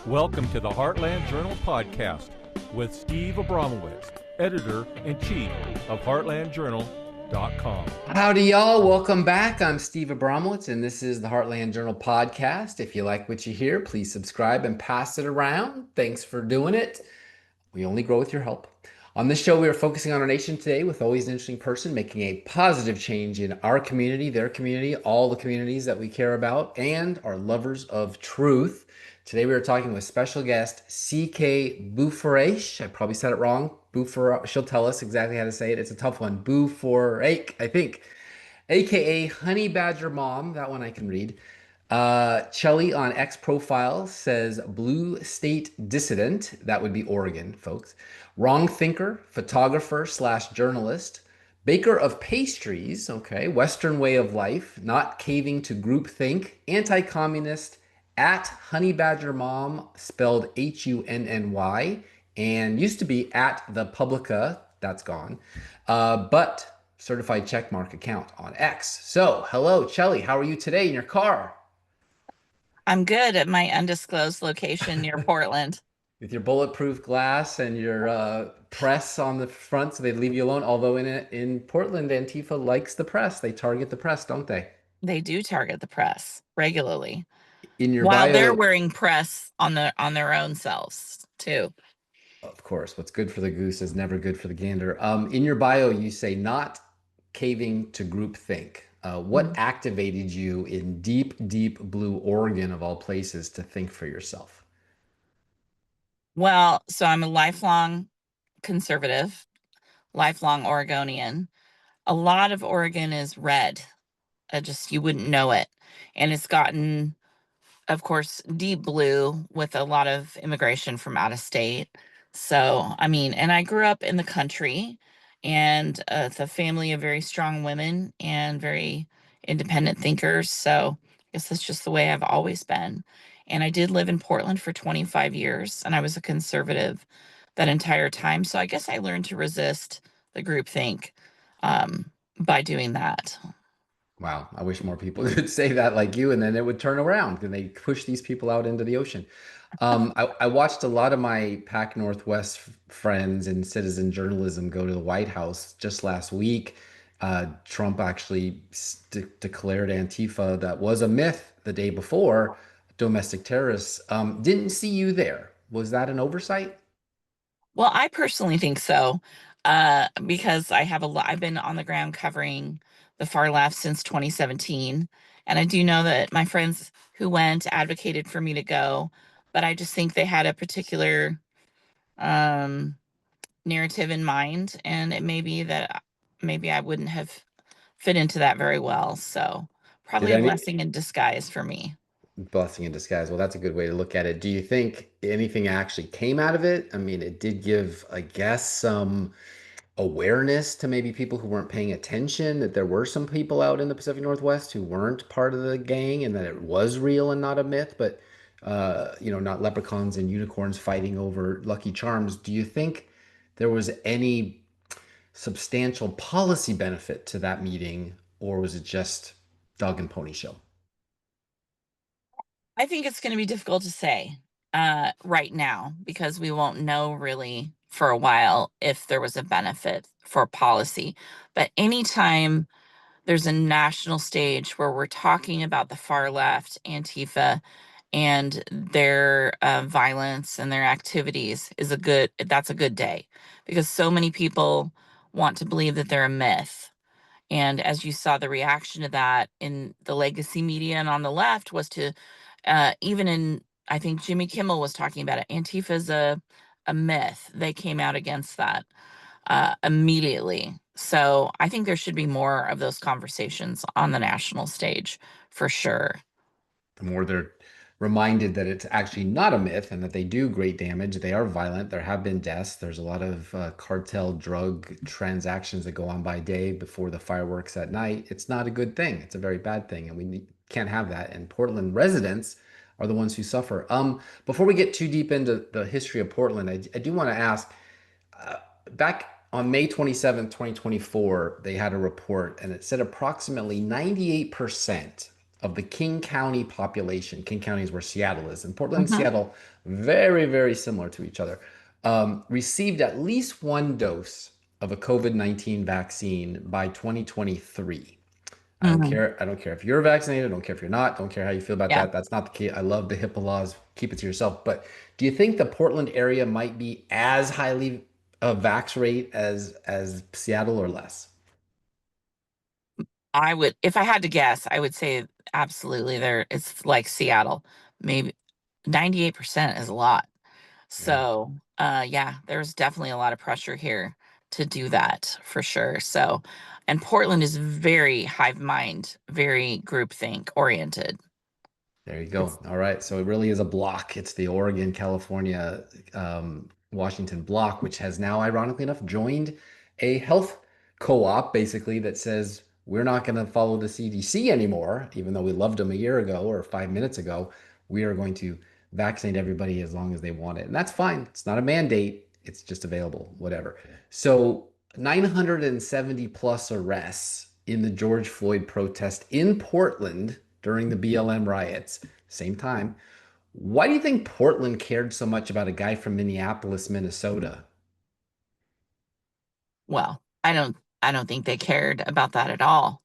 Welcome to the Heartland Journal podcast with Steve Abramowitz, editor-in-chief of heartlandjournal.com. Howdy, y'all. Welcome back. I'm Steve Abramowitz, and this is the Heartland Journal podcast. If you like what you hear, please subscribe and pass it around. Thanks for doing it. We only grow with your help. On this show, we are focusing on our nation today with always an interesting person making a positive change in our community, their community, all the communities that we care about, and are lovers of truth. Today, we are talking with special guest C.K. Bouferrache. I probably said it wrong. Bouferrache. She'll tell us exactly how to say it. It's a tough one. Bouferrache, I think. AKA Honeybadgermom. That one I can read. Chelly on X profile says Blue State Dissident. That would be Oregon, folks. Wrong thinker, photographer slash journalist, baker of pastries, okay, Western way of life, not caving to groupthink, anti-communist, at Honey Badger Mom, spelled Hunny, and used to be at the Publica, that's gone, but certified checkmark account on X. So, hello, Chelly, how are you today in your car? I'm good at my undisclosed location near Portland. With your bulletproof glass and your press on the front so they leave you alone. Although in Portland, Antifa likes the press. They target the press, don't they? They do target the press regularly. In your While they're bio, wearing press on their own selves too. of course, what's good for the goose is never good for the gander. In your bio, you say not caving to groupthink. What activated you in deep, deep blue Oregon, of all places, to think for yourself? Well, so I'm a lifelong conservative, lifelong Oregonian. A lot of Oregon is red. Just you wouldn't know it. And it's gotten, of course, deep blue with a lot of immigration from out of state. So, I mean, and I grew up in the country, and it's a family of very strong women and very independent thinkers. So, I guess that's just the way I've always been. And I did live in Portland for 25 years, and I was a conservative that entire time. So, I guess I learned to resist the groupthink by doing that. Wow, I wish more people could say that like you, and then it would turn around and they push these people out into the ocean. I watched a lot of my Pac Northwest friends in citizen journalism go to the White House just last week. Trump actually declared Antifa that was a myth the day before, domestic terrorists. Didn't see you there. Was that an oversight? Well, I personally think so, because I've been on the ground covering the far left since 2017, and I do know that my friends who went advocated for me to go, but I just think they had a particular um, narrative in mind, and it may be that maybe I wouldn't have fit into that very well. So Did probably a any blessing in disguise for me. blessing in disguise? Well, that's a good way to look at it. Do you think anything actually came out of it? I mean, it did give, I guess, some awareness to maybe people who weren't paying attention that there were some people out in the Pacific Northwest who weren't part of the gang and that it was real and not a myth, but not leprechauns and unicorns fighting over Lucky Charms. Do you think there was any substantial policy benefit to that meeting, or was it just dog and pony show? I think it's going to be difficult to say right now, because we won't know really for a while if there was a benefit for policy. But anytime there's a national stage where we're talking about the far left, Antifa, and their violence and their activities, that's a good day, because so many people want to believe that they're a myth. And as you saw, the reaction to that in the legacy media and on the left was to, even in, I think Jimmy Kimmel was talking about it, Antifa's a myth. They came out against that immediately. So I think there should be more of those conversations on the national stage for sure. The more they're reminded that it's actually not a myth and that they do great damage, they are violent, there have been deaths, there's a lot of cartel drug transactions that go on by day before the fireworks at night. It's not a good thing. It's a very bad thing, and can't have that. And Portland residents are the ones who suffer. Before we get too deep into the history of Portland, I do want to ask, uh, back on May 27th, 2024, they had a report and it said approximately 98% of the King County population. King County is where Seattle is, and Portland and Hmm. Seattle, very, very similar to each other, received at least one dose of a COVID-19 vaccine by 2023. I don't Hmm. care. I don't care if you're vaccinated. I don't care if you're not. Don't care how you feel about Yeah. that. That's not the case. I love the HIPAA laws. Keep it to yourself. But do you think the Portland area might be as highly a vax rate as Seattle or less? I would, if I had to guess, I would say absolutely there. It's like Seattle. Maybe 98% is a lot. Yeah. So, yeah, there's definitely a lot of pressure here to do that for sure. So, and Portland is very hive mind, very groupthink oriented. There you go. It's, All right. So it really is a block. It's the Oregon, California, Washington block, which has now, ironically enough, joined a health co-op basically that says we're not going to follow the CDC anymore, even though we loved them a year ago or 5 minutes ago. We are going to vaccinate everybody as long as they want it. And that's fine. It's not a mandate. It's just available, whatever. So 970 plus arrests in the George Floyd protest in Portland during the BLM riots, same time. Why do you think Portland cared so much about a guy from Minneapolis, Minnesota? well, I don't think they cared about that at all.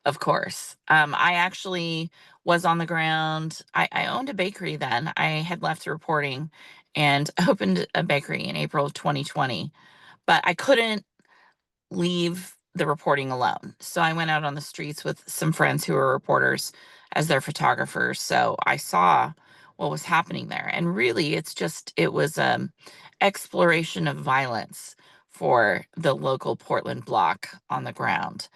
Of course. I actually was on the ground. I owned a bakery then. I had left the reporting and opened a bakery in April of 2020, but I couldn't leave the reporting alone. So I went out on the streets with some friends who were reporters as their photographers. So I saw what was happening there. And really it was exploration of violence for the local Portland block on the ground.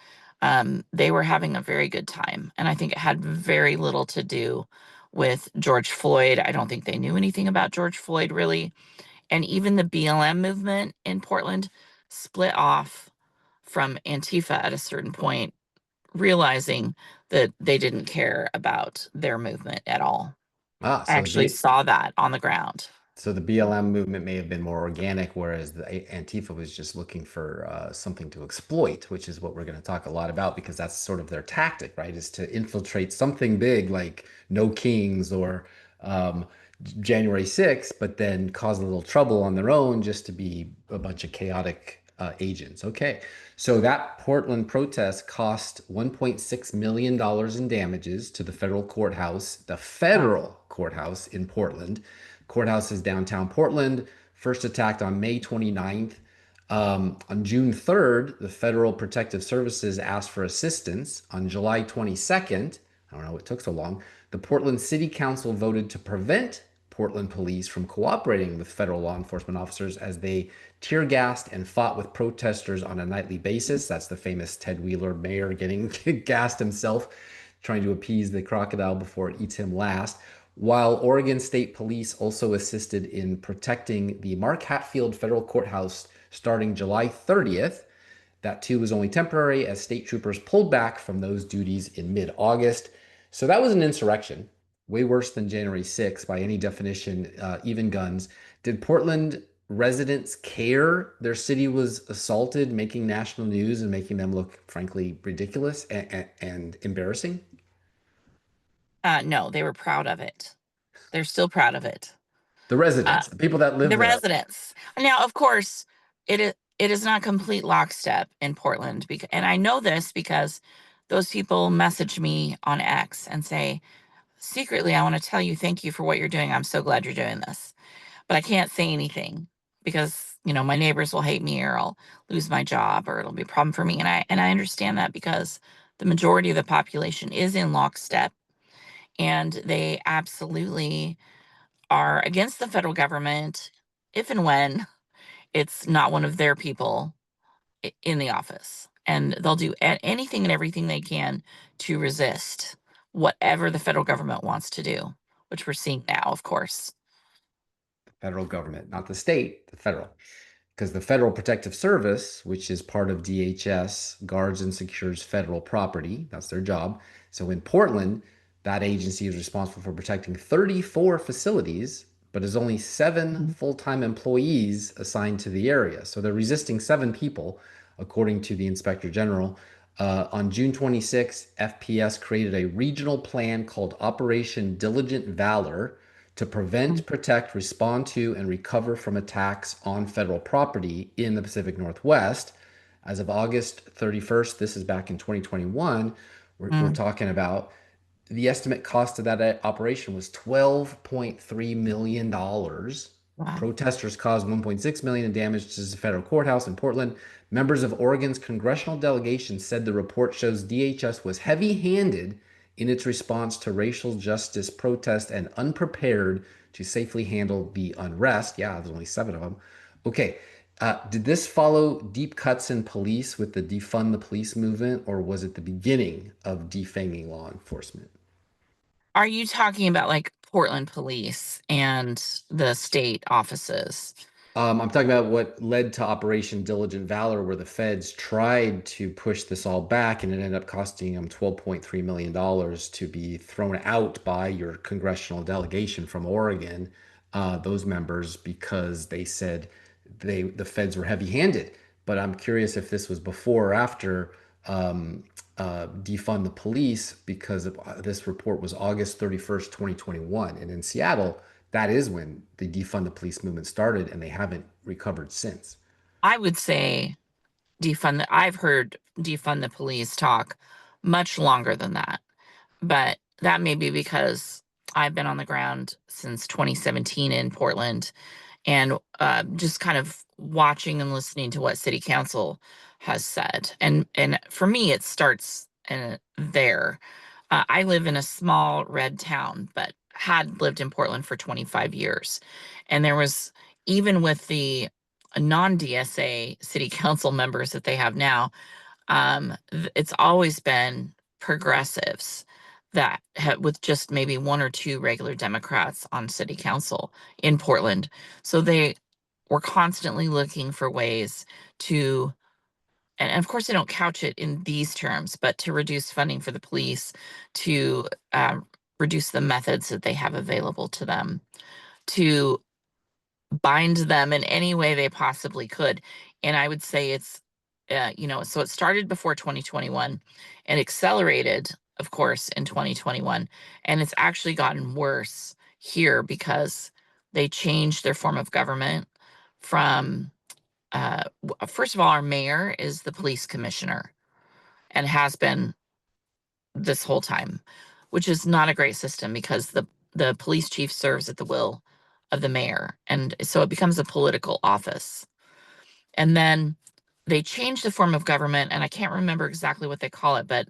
They were having a very good time. And I think it had very little to do with George Floyd. I don't think they knew anything about George Floyd really. And even the BLM movement in Portland split off from Antifa at a certain point, realizing that they didn't care about their movement at all. Ah, I so actually the saw that on the ground. so the BLM movement may have been more organic, whereas the Antifa was just looking for something to exploit, which is what we're going to talk a lot about because that's sort of their tactic, right? Is to infiltrate something big like No Kings or um, January 6th, but then cause a little trouble on their own just to be a bunch of chaotic agents. Okay, so that Portland protest cost $1.6 million in damages to the Wow. federal courthouse in Portland. Courthouse is downtown Portland, first attacked on May 29th. On June 3rd, the Federal Protective Services asked for assistance. On July 22nd, I don't know, it took so long, the Portland City Council voted to prevent Portland police from cooperating with federal law enforcement officers as they tear gassed and fought with protesters on a nightly basis. That's the famous Ted Wheeler mayor getting gassed himself, trying to appease the crocodile before it eats him last. While Oregon State Police also assisted in protecting the Mark Hatfield Federal Courthouse starting July 30th. That too was only temporary as state troopers pulled back from those duties in mid August. So that was an insurrection, way worse than January 6th by any definition, even guns. Did Portland residents care their city was assaulted, making national news and making them look, frankly, ridiculous and embarrassing? No, they were proud of it. They're still proud of it. The Uh, residents, the people that live the there. residents. Now, of course, it is not complete lockstep in Portland, because, and I know this because those people message me on X and say, secretly, I want to tell you thank you for what you're doing. I'm so glad you're doing this. But I can't say anything because, my neighbors will hate me or I'll lose my job or it'll be a problem for me. And I understand that because the majority of the population is in lockstep and they absolutely are against the federal government if and when it's not one of their people in the office. And they'll do anything and everything they can to resist whatever the federal government wants to do, which we're seeing now, of course. Federal government, not the state, the federal. Because the Federal Protective Service, which is part of DHS, guards and secures federal property. That's their job. So in Portland, that agency is responsible for protecting 34 facilities, but has only seven Mhm. full-time employees assigned to the area. So they're resisting seven people, according to the Inspector General. On June 26, FPS created a regional plan called Operation Diligent Valor to prevent, protect, respond to, and recover from attacks on federal property in the Pacific Northwest. As of August 31st, this is back in 2021, we're Mm. talking about the estimate cost of that operation was $12.3 million. Wow. Protesters caused $1.6 million in damage to the federal courthouse in Portland. Members of Oregon's congressional delegation said the report shows DHS was heavy-handed in its response to racial justice protests and unprepared to safely handle the unrest. Yeah, there's only 7 of them. Okay, did this follow deep cuts in police with the defund the police movement, or was it the beginning of defanging law enforcement? Are you talking about like Portland police and the state offices? I'm talking about what led to Operation Diligent Valor, where the feds tried to push this all back, and it ended up costing them $12.3 million to be thrown out by your congressional delegation from Oregon, those members, because they said the feds were heavy-handed. But I'm curious if this was before or after defund the police, because this report was August 31st, 2021, and in Seattle that is when the defund the police movement started, and they haven't recovered since. I would say I've heard defund the police talk much longer than that. But that may be because I've been on the ground since 2017 in Portland, and just kind of watching and listening to what city council has said. And for me, it starts there. I live in a small red town, but had lived in Portland for 25 years. And there was, even with the non-DSA city council members that they have now, it's always been progressives that with just maybe 1 or 2 regular Democrats on city council in Portland. So they were constantly looking for ways to, and of course they don't couch it in these terms, but to reduce funding for the police, to reduce the methods that they have available to them, to bind them in any way they possibly could. And I would say it's, so it started before 2021 and accelerated, of course, in 2021. And it's actually gotten worse here because they changed their form of government from, first of all, our mayor is the police commissioner and has been this whole time, which is not a great system because the police chief serves at the will of the mayor. And so it becomes a political office. And then they changed the form of government, and I can't remember exactly what they call it, but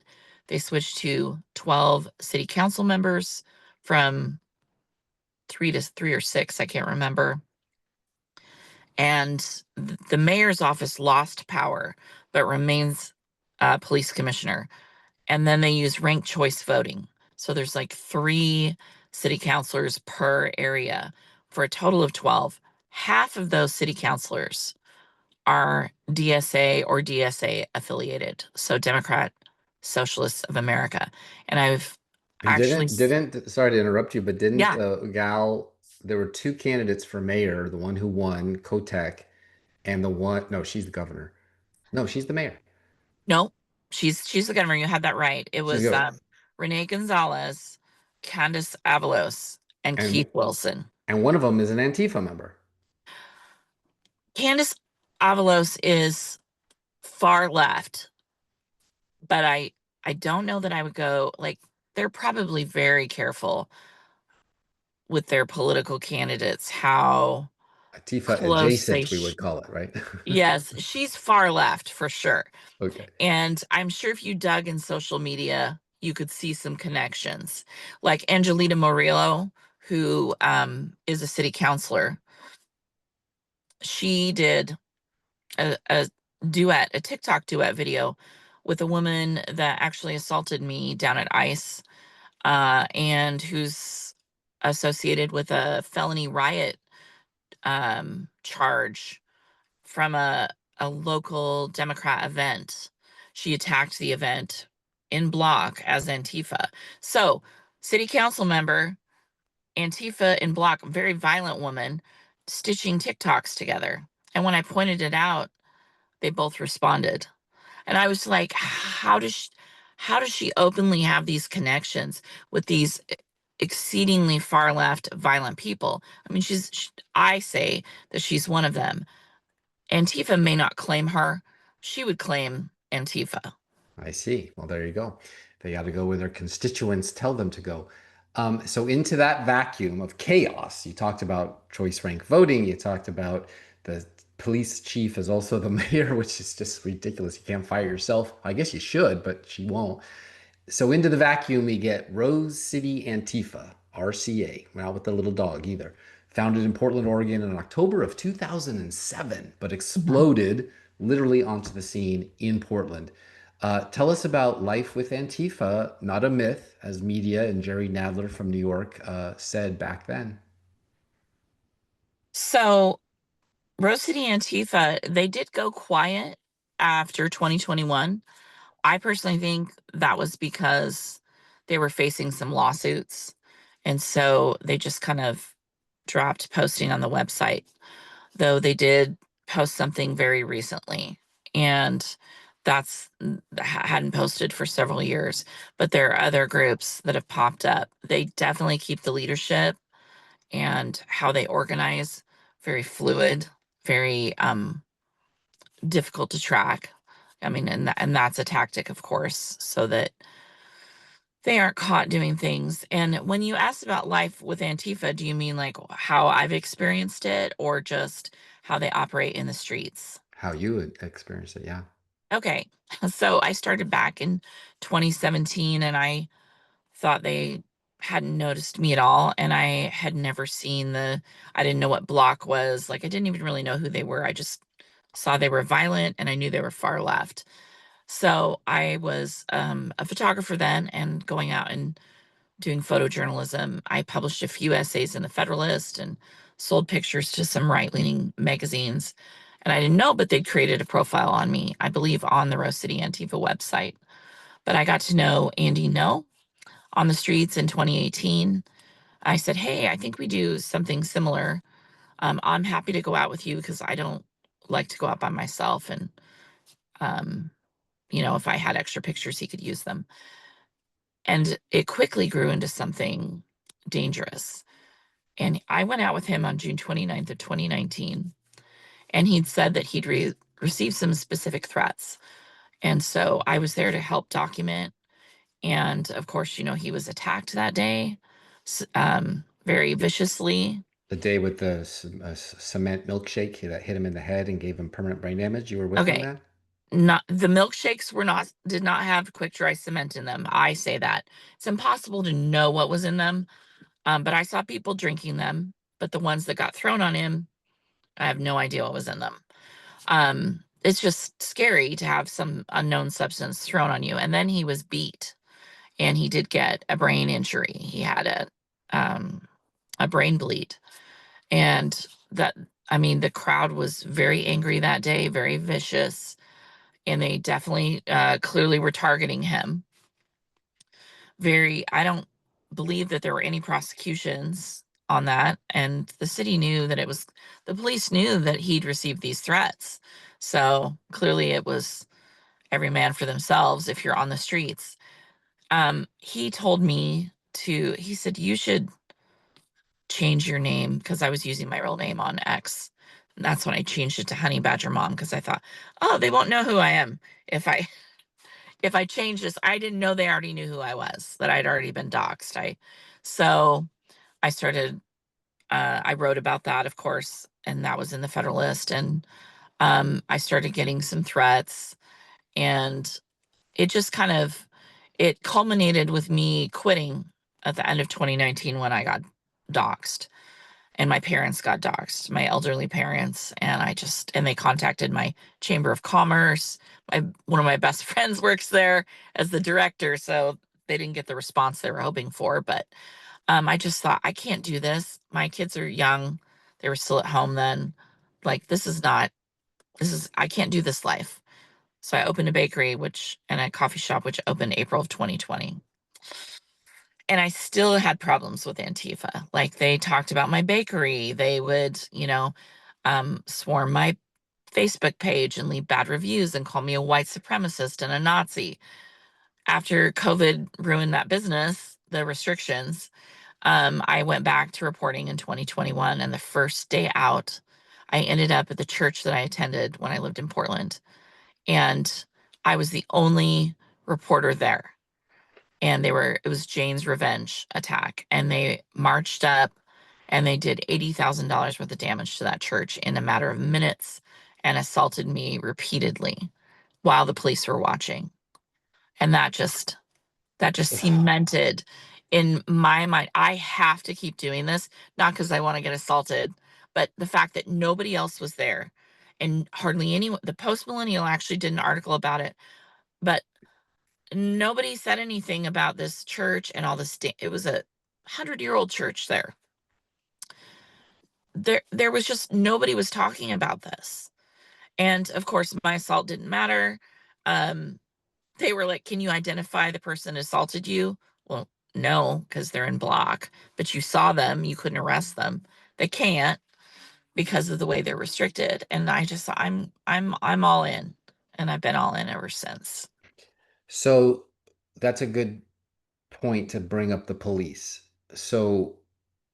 they switched to 12 city council members from 3 or 6, I can't remember. And the mayor's office lost power, but remains police commissioner. And then they use ranked choice voting. So there's like 3 city councilors per area for a total of 12. Half of those city councilors are DSA or DSA affiliated. So Democrat Socialists of America. And I've And actually, didn't sorry to interrupt you, but didn't yeah, the gal, there were 2 candidates for mayor, the one who won, Kotek, and the one, no, she's the governor. No, she's the mayor. no, she's the governor. You had that right. It She's was the, Renee Gonzalez, Candace Avalos, and and Keith Wilson. and one of them is an Antifa member. Candace Avalos is far left, but I don't know that I would go, like, they're probably very careful with their political candidates, how Antifa close they adjacent, we would call it, right? yes, she's far left for sure. Okay. And I'm sure if you dug in social media, you could see some connections. Like Angelita Murillo, who is a city councilor, she did a duet, a TikTok duet video with a woman that actually assaulted me down at ICE, and who's associated with a felony riot charge from a local Democrat event. She attacked the event in block as Antifa. So, city council member, Antifa in block, very violent woman, stitching TikToks together. And when I pointed it out, they both responded. And I was like, how does she openly have these connections with these exceedingly far left violent people? I mean, I say that she's one of them. Antifa may not claim her. She would claim Antifa. I see. Well, there you go. They got to go where their constituents tell them to go. So into that vacuum of chaos, you talked about choice rank voting. You talked about the police chief is also the mayor, which is just ridiculous. You can't fire yourself. I guess you should, but she won't. So into the vacuum, we get Rose City Antifa, RCA, not with the little dog either. Founded in Portland, Oregon in October of 2007, but Mhm. exploded literally onto the scene in Portland. Tell us about life with Antifa, not a myth, as media and Jerry Nadler from New York said back then. So, Rose City Antifa, they did go quiet after 2021. I personally think that was because they were facing some lawsuits. And so they just kind of dropped posting on the website, though they did post something very recently. And that's hadn't posted for several years. But there are other groups that have popped up. They definitely keep the leadership and how they organize very fluid, very difficult to track. I mean, and that's a tactic, of course, so that they aren't caught doing things. And when you asked about life with Antifa, do you mean like how I've experienced it or just how they operate in the streets? How you would experience it, yeah. Okay. So I started back in 2017 and I thought they hadn't noticed me at all. And I had never seen I didn't know what block was. Like, I didn't even really know who they were. I just saw they were violent and I knew they were far left. So I was a photographer then and going out and doing photojournalism. I published a few essays in the Federalist and sold pictures to some right-leaning magazines. And I didn't know, but they'd created a profile on me, I believe, on the Rose City Antifa website. But I got to know Andy No on the streets in 2018. I said, hey, I think we do something similar. I'm happy to go out with you because I don't like to go out by myself. And, um, if I had extra pictures, he could use them. And it quickly grew into something dangerous. And I went out with him on June 29th of 2019. And he'd said that he'd received some specific threats. And so I was there to help document. And of course, he was attacked that day, very viciously. The day with the cement milkshake that hit him in the head and gave him permanent brain damage. You were with him Okay. then? Not the milkshakes did not have quick dry cement in them. I say that it's impossible to know what was in them. But I saw people drinking them, but the ones that got thrown on him, I have no idea what was in them. It's just scary to have some unknown substance thrown on you. And then he was beat and he did get a brain injury. He had a brain bleed. And I mean, the crowd was very angry that day, very vicious, and they definitely clearly were targeting him. I don't believe that there were any prosecutions on that. And the police knew that he'd received these threats. So clearly it was every man for themselves if you're on the streets. He told me he said, you should change your name because I was using my real name on X. And that's when I changed it to Honeybadgermom because I thought, oh, they won't know who I am if I change this. I didn't know they already knew who I was, that I'd already been doxxed. So I started, I wrote about that, of course, and that was in the Federalist. And I started getting some threats, and it just it culminated with me quitting at the end of 2019 when I got doxxed and my parents got doxxed, my elderly parents, and they contacted my chamber of commerce. One of my best friends works there as the director, so they didn't get the response they were hoping for. But I just thought, I can't do this. My kids are young; they were still at home then. Like, I can't do this life. So I opened a bakery, and a coffee shop, which opened April of 2020. And I still had problems with Antifa. Like, they talked about my bakery. They would, swarm my Facebook page and leave bad reviews and call me a white supremacist and a Nazi. After COVID ruined that business, the restrictions, I went back to reporting in 2021, and the first day out, I ended up at the church that I attended when I lived in Portland, and I was the only reporter there. And it was Jane's revenge attack, and they marched up and they did $80,000 worth of damage to that church in a matter of minutes and assaulted me repeatedly while the police were watching. And that just cemented in my mind, I have to keep doing this, not because I want to get assaulted, but the fact that nobody else was there and hardly anyone. The Post Millennial actually did an article about it, but nobody said anything about this church and all this. It was a 100-year-old church there. There was just nobody was talking about this. And of course, my assault didn't matter. They were like, can you identify the person who assaulted you? Well, no, because they're in block, but you saw them, you couldn't arrest them. They can't because of the way they're restricted. And I'm all in, and I've been all in ever since. So that's a good point to bring up the police. So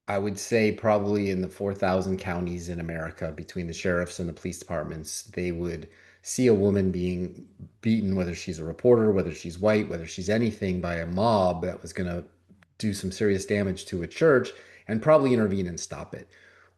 I would say probably in the 4,000 counties in America, between the sheriffs and the police departments, they would see a woman being beaten, whether she's a reporter, whether she's white, whether she's anything, by a mob that was going to do some serious damage to a church, and probably intervene and stop it.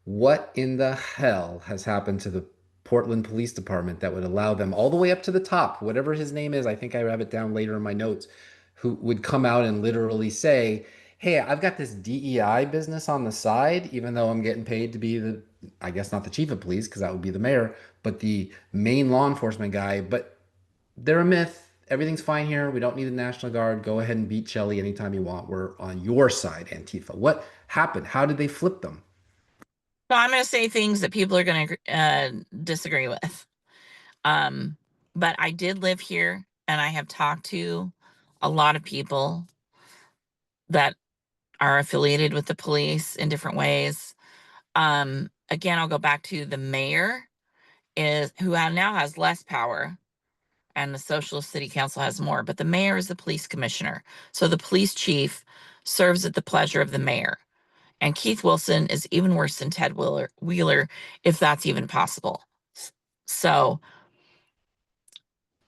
What in the hell has happened to the Portland Police Department that would allow them all the way up to the top, whatever his name is, I think I have it down later in my notes, who would come out and literally say, hey, I've got this DEI business on the side, even though I'm getting paid to be the, I guess not the chief of police, because that would be the mayor, but the main law enforcement guy. But they're a myth. Everything's fine here. We don't need the National Guard. Go ahead and beat Shelley anytime you want. We're on your side, Antifa. What happened? How did they flip them? So I'm going to say things that people are going to disagree with. But I did live here, and I have talked to a lot of people that are affiliated with the police in different ways. Again, I'll go back to the mayor who now has less power, and the Socialist City Council has more, but the mayor is the police commissioner. So the police chief serves at the pleasure of the mayor. And Keith Wilson is even worse than Ted Wheeler, if that's even possible. So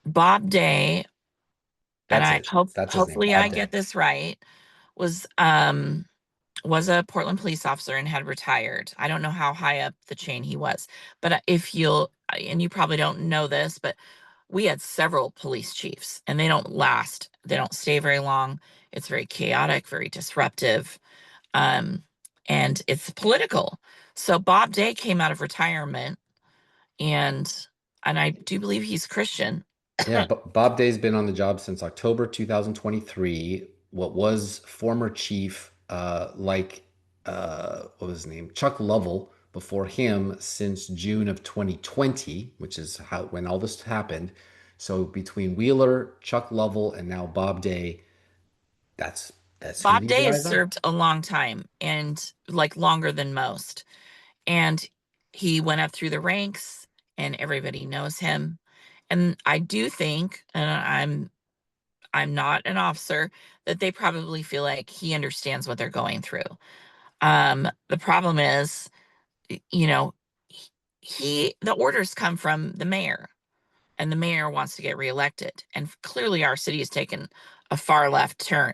Bob Day, and That's it. That's his name, hopefully I Bob get Day. this right, was a Portland police officer and had retired. I don't know how high up the chain he was, but and you probably don't know this, but we had several police chiefs, and they don't last. They don't stay very long. It's very chaotic, very disruptive. And it's political. So Bob Day came out of retirement, and I do believe he's Christian. Yeah, but Bob Day's been on the job since October 2023. What was former chief, what was his name? Chuck Lovell, before him since June of 2020, which is when all this happened. So between Wheeler, Chuck Lovell, and now Bob Day, that's who Bob these Day has guys are. served a long time, and like longer than most. And he went up through the ranks, and everybody knows him. And I do think, and I'm not an officer, that they probably feel like he understands what they're going through. The problem is, you know, the orders come from the mayor, and the mayor wants to get reelected. And clearly our city has taken a far left turn.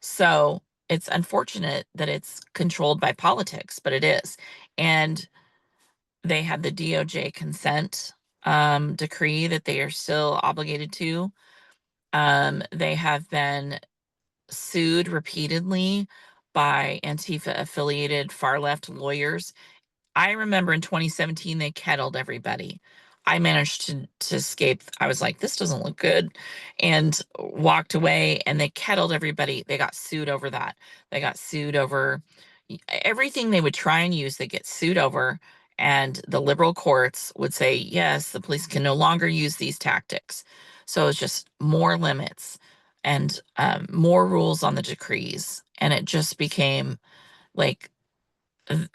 So it's unfortunate that it's controlled by politics, but it is. And they had the DOJ consent decree that they are still obligated to. They have been sued repeatedly by Antifa affiliated far left lawyers. I remember in 2017 they kettled everybody. I managed to escape. I was like, this doesn't look good, and walked away, and they kettled everybody. They got sued over that. They got sued over everything they would try and use, they get sued over, and the liberal courts would say, yes, the police can no longer use these tactics. So it's just more limits and more rules on the decrees. And it just became like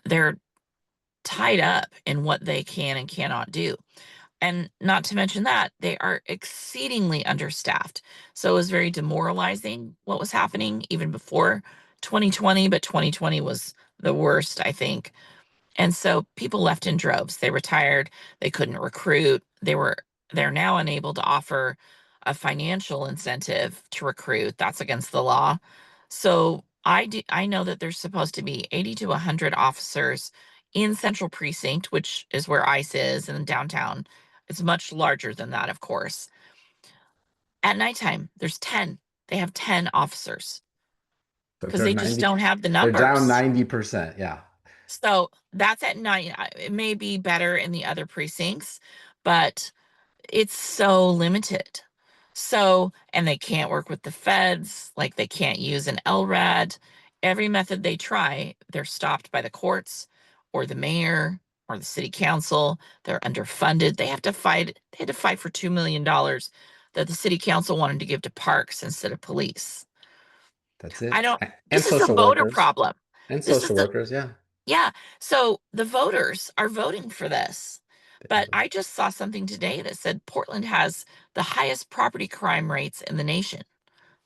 they're tied up in what they can and cannot do. And not to mention that they are exceedingly understaffed. So it was very demoralizing what was happening even before 2020, but 2020 was the worst, I think. And so people left in droves. They retired, they couldn't recruit. They're now unable to offer a financial incentive to recruit. That's against the law. So I know that there's supposed to be 80 to 100 officers in Central Precinct, which is where ICE is, and downtown. It's much larger than that, of course. At nighttime, there's 10. They have 10 officers So if because they're they just 90, don't have the they're down numbers. 90%. Yeah. So that's at night. It may be better in the other precincts, but it's so limited. So, and they can't work with the feds, like they can't use an LRAD. Every method they try, they're stopped by the courts or the mayor or the city council. They're underfunded. They had to fight for $2 million that the city council wanted to give to parks instead of police. That's I it. don't, And this is a social voter workers. problem. And This is social workers. Yeah. yeah. So the voters are voting for this. But I just saw something today that said Portland has the highest property crime rates in the nation.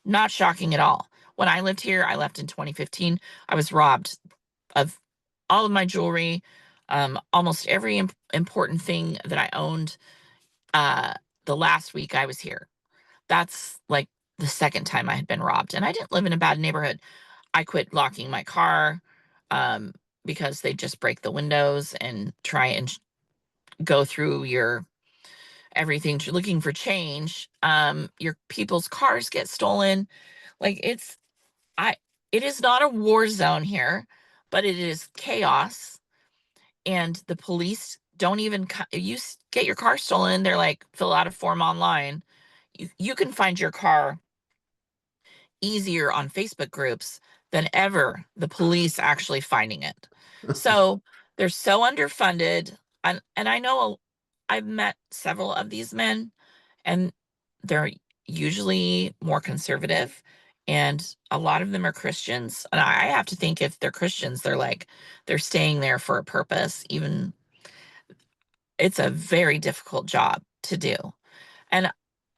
Not shocking at all. When I lived here, I left in 2015. I was robbed of all of my jewelry, almost every important thing that I owned uh, the last week I was here. That's like the second time I had been robbed. And I didn't live in a bad neighborhood. I quit locking my car um, because they just break the windows and try and go through your everything looking for change. Your people's cars get stolen. Like I, it is not a war zone here, but it is chaos. And the police don't even, get your car stolen. They're like, fill out a form online. You can find your car easier on Facebook groups than ever the police actually finding it. So they're so underfunded. And I know I've met several of these men, and they're usually more conservative. And a lot of them are Christians. And I have to think if they're Christians, they're staying there for a purpose. Even it's a very difficult job to do. And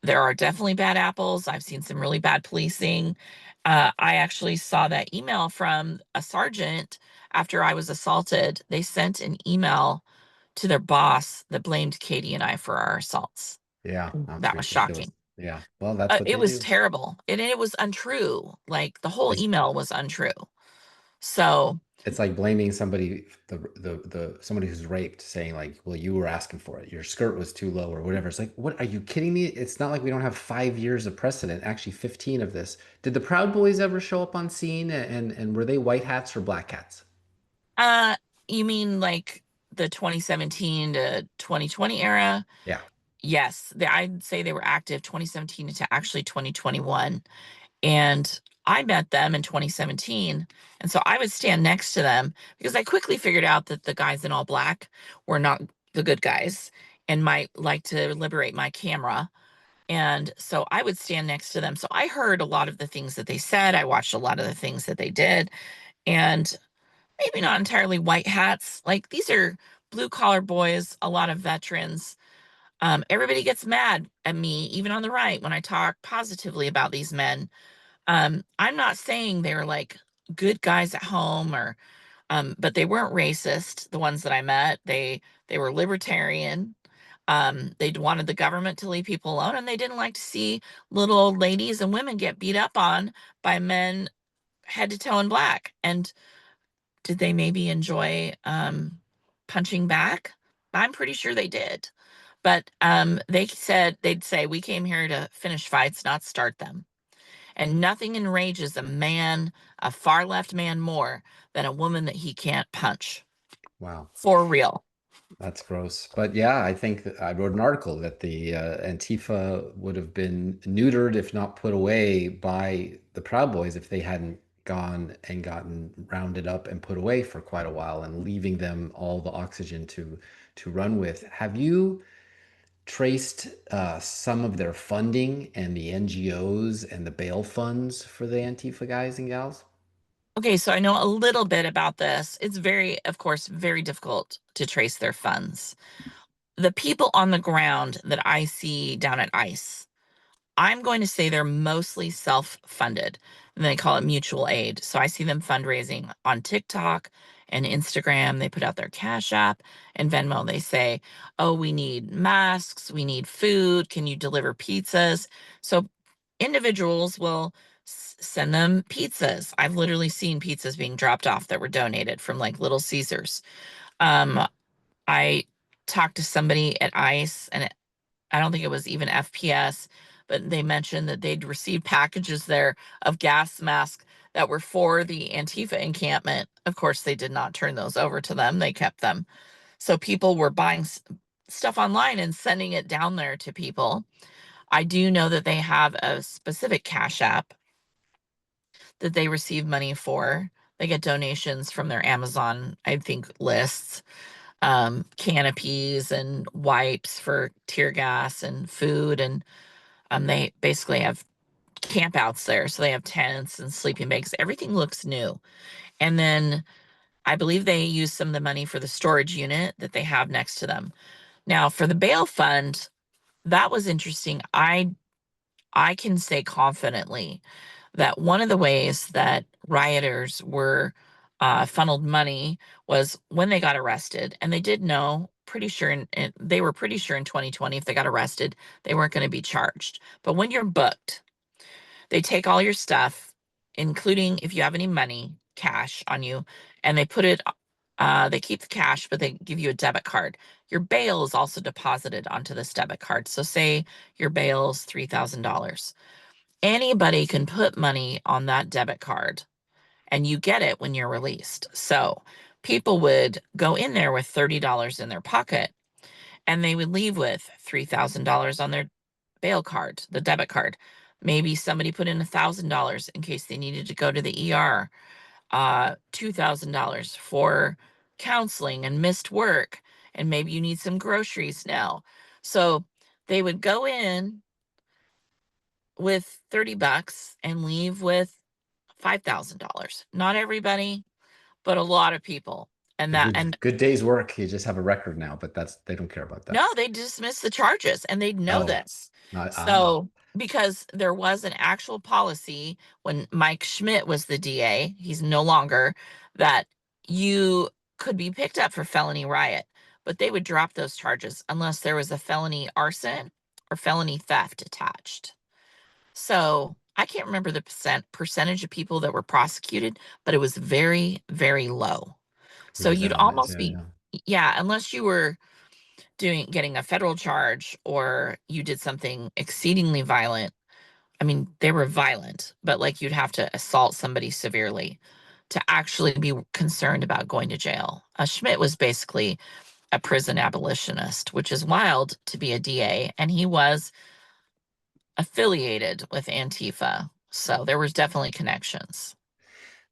there are definitely bad apples. I've seen some really bad policing. I actually saw that email from a sergeant after I was assaulted. They sent an email to their boss that blamed Katie and I for our assaults. Yeah. That's That was ridiculous. shocking. Yeah. Well, that's what It they was do. terrible. And it was untrue. Like the whole It's, email was untrue. So, it's like blaming somebody, somebody who's raped, saying like, well, you were asking for it. Your skirt was too low or whatever. It's like, what, are you kidding me? It's not like we don't have 5 years of precedent, actually 15 of this. Did the Proud Boys ever show up on scene, and were they white hats or black hats? uh, you mean like the 2017 to 2020 era? Yeah. Yes, I'd say they were active 2017 to actually 2021. And I met them in 2017. And so I would stand next to them because I quickly figured out that the guys in all black were not the good guys and might like to liberate my camera. And so I would stand next to them. So I heard a lot of the things that they said. I watched a lot of the things that they did. And maybe not entirely white hats. Like these are blue collar boys, a lot of veterans. Everybody gets mad at me, even on the right, when I talk positively about these men. I'm not saying they're like good guys at home or but they weren't racist, the ones that I met. They were libertarian. They wanted the government to leave people alone, and they didn't like to see little old ladies and women get beat up on by men head to toe in black. And did they maybe enjoy punching back? I'm pretty sure they did. But they'd say, we came here to finish fights, not start them. And nothing enrages a man, a far left man, more than a woman that he can't punch. Wow. For real. That's gross. But yeah, I think that I wrote an article that the Antifa would have been neutered, if not put away, by the Proud Boys if they hadn't gone and gotten rounded up and put away for quite a while and leaving them all the oxygen to run with. Have you traced some of their funding and the NGOs and the bail funds for the Antifa guys and gals? Okay, so I know a little bit about this. It's very, of course, very difficult to trace their funds. the people on the ground that I see down at ICE, I'm going to say they're mostly self-funded, and they call it mutual aid. So I see them fundraising on TikTok and Instagram. They put out their Cash App and Venmo. They say, oh, we need masks, we need food. Can you deliver pizzas? So individuals will send them pizzas. I've literally seen pizzas being dropped off that were donated from like Little Caesars. I talked to somebody at ICE, and I don't think it was even FPS, but they mentioned that they'd received packages there of gas masks that were for the Antifa encampment. Of course, they did not turn those over to them. They kept them. So people were buying stuff online and sending it down there to people. I do know that they have a specific Cash App that they receive money for. They get donations from their Amazon, I think, lists, canopies and wipes for tear gas and food. And they basically have campouts there. So they have tents and sleeping bags. Everything looks new. And then I believe they use some of the money for the storage unit that they have next to them. Now, for the bail fund, that was interesting. I can say confidently that one of the ways that rioters were funneled money was when they got arrested, and they did know pretty sure, and they were pretty sure in 2020 if they got arrested, they weren't going to be charged. But when you're booked, they take all your stuff, including if you have any money, cash on you, and they put it, they keep the cash, but they give you a debit card. Your bail is also deposited onto this debit card. So say your bail's $3,000. Anybody can put money on that debit card and you get it when you're released. So people would go in there with $30 in their pocket and they would leave with $3,000 on their bail card, the debit card. Maybe somebody put in $1,000 in case they needed to go to the ER, $2,000 for counseling and missed work, and maybe you need some groceries now. So they would go in with 30 bucks and leave with $5,000. Not everybody, but a lot of people. And A that, good and good day's work. You just have a record now, but they don't care about that. no, they dismiss the charges and they'd know Oh, this. not So, because there was an actual policy when Mike Schmidt was the DA, he's no longer, that you could be picked up for felony riot, but they would drop those charges unless there was a felony arson or felony theft attached. So I can't remember the percentage of people that were prosecuted, but it was very, very low. So you'd percentage-wise, almost yeah, be, yeah. yeah, unless you were getting a federal charge or you did something exceedingly violent. I mean, they were violent, but like you'd have to assault somebody severely to actually be concerned about going to jail. Schmidt was basically a prison abolitionist, which is wild to be a DA, and he was affiliated with Antifa. So there was definitely connections.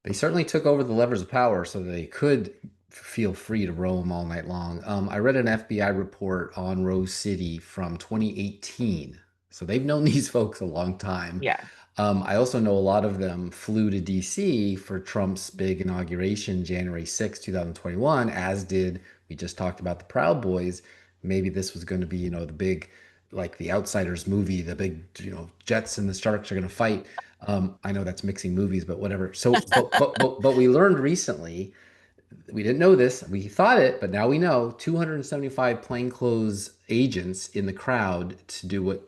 They certainly took over the levers of power so they could feel free to roam all night long. I read an FBI report on Rose City from 2018. So they've known these folks a long time. Yeah. I also know a lot of them flew to DC for Trump's big inauguration, January 6, 2021, as did, we just talked about the Proud Boys. Maybe this was going to be, the big, like the Outsiders movie, the big, Jets and the Sharks are going to fight. I know that's mixing movies, but whatever. So, but we learned recently, we didn't know this, we thought it, but now we know 275 plainclothes agents in the crowd to do what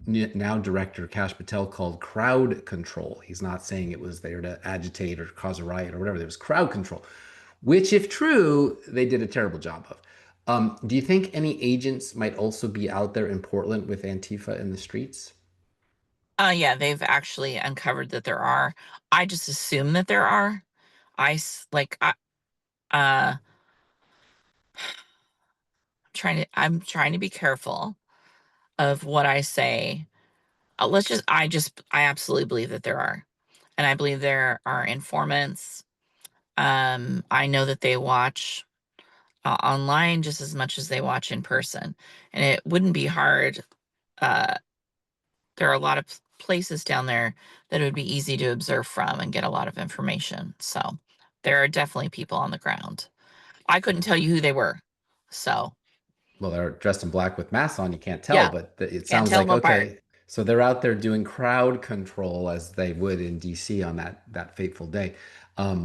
now director Kash Patel called crowd control. He's not saying it was there to agitate or cause a riot or whatever. There was crowd control, which, if true, they did a terrible job of. Do you think any agents might also be out there in Portland with Antifa in the streets? Yeah, they've actually uncovered that there are. I just assume that there are. Like uh I'm trying to be careful of what I say. I absolutely believe that there are. And I believe there are informants. I know that they watch online just as much as they watch in person. And it wouldn't be hard. Uh, there are a lot of places down there that it would be easy to observe from and get a lot of information. So there are definitely people on the ground. I couldn't tell you who they were. So Well, they're dressed in black with masks on. You can't tell, Yeah, but it can't sounds tell like them apart. okay. So they're out there doing crowd control as they would in DC on that fateful day,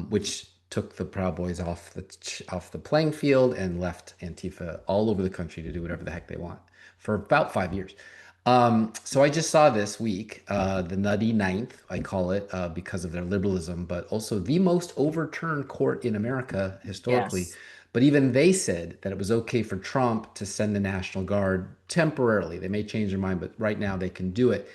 which took the Proud Boys off the playing field and left Antifa all over the country to do whatever the heck they want for about 5 years. So I just saw this week the Nutty Ninth, I call it, because of their liberalism, but also the most overturned court in America historically. Yes. But even they said that it was okay for Trump to send the National Guard temporarily. They may change their mind, but right now they can do it.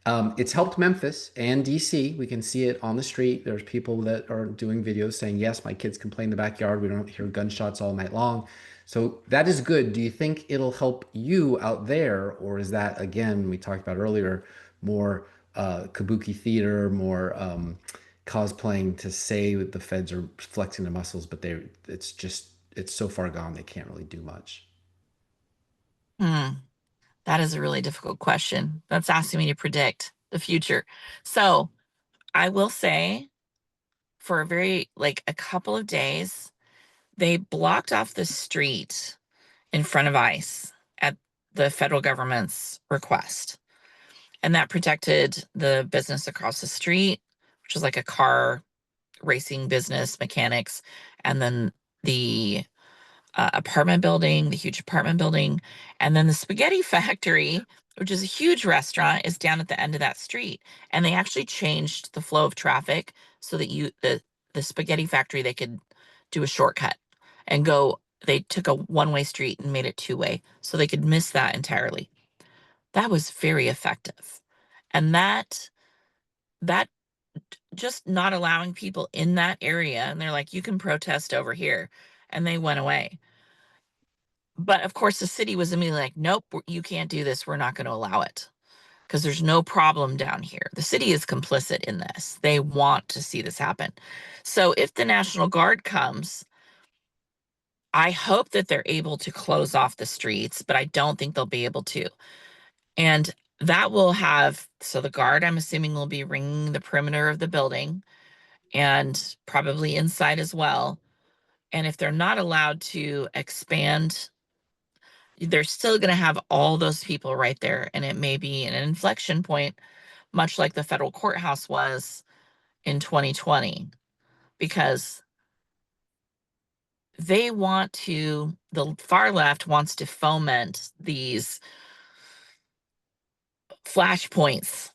It's helped Memphis and DC. We can see it on the street. There's people that are doing videos saying, yes, my kids can play in the backyard. We don't hear gunshots all night long. So that is good. Do you think it'll help you out there? Or is that, again, we talked about earlier, more kabuki theater, more cosplaying to say that the feds are flexing their muscles, but it's so far gone, they can't really do much. Hmm. That is a really difficult question. That's asking me to predict the future. So I will say for like a couple of days, they blocked off the street in front of ICE at the federal government's request. And that protected the business across the street, which is like a car racing business, mechanics, and then the apartment building, the huge apartment building, and then the spaghetti factory, which is a huge restaurant, is down at the end of that street. And they actually changed the flow of traffic so that the spaghetti factory they could do a shortcut and go. They took a one-way street and made it two-way so they could miss that entirely. That was very effective. And that just not allowing people in that area, and they're like, you can protest over here, and they went away. But of course, the city was immediately like, nope, you can't do this. We're not going to allow it because there's no problem down here. The city is complicit in this. They want to see this happen. So if the National Guard comes, I hope that they're able to close off the streets, but I don't think they'll be able to. And that will have, so the guard, I'm assuming, will be ringing the perimeter of the building and probably inside as well. And if they're not allowed to expand, they're still going to have all those people right there. And it may be an inflection point, much like the federal courthouse was in 2020, because the far left wants to foment these flashpoints.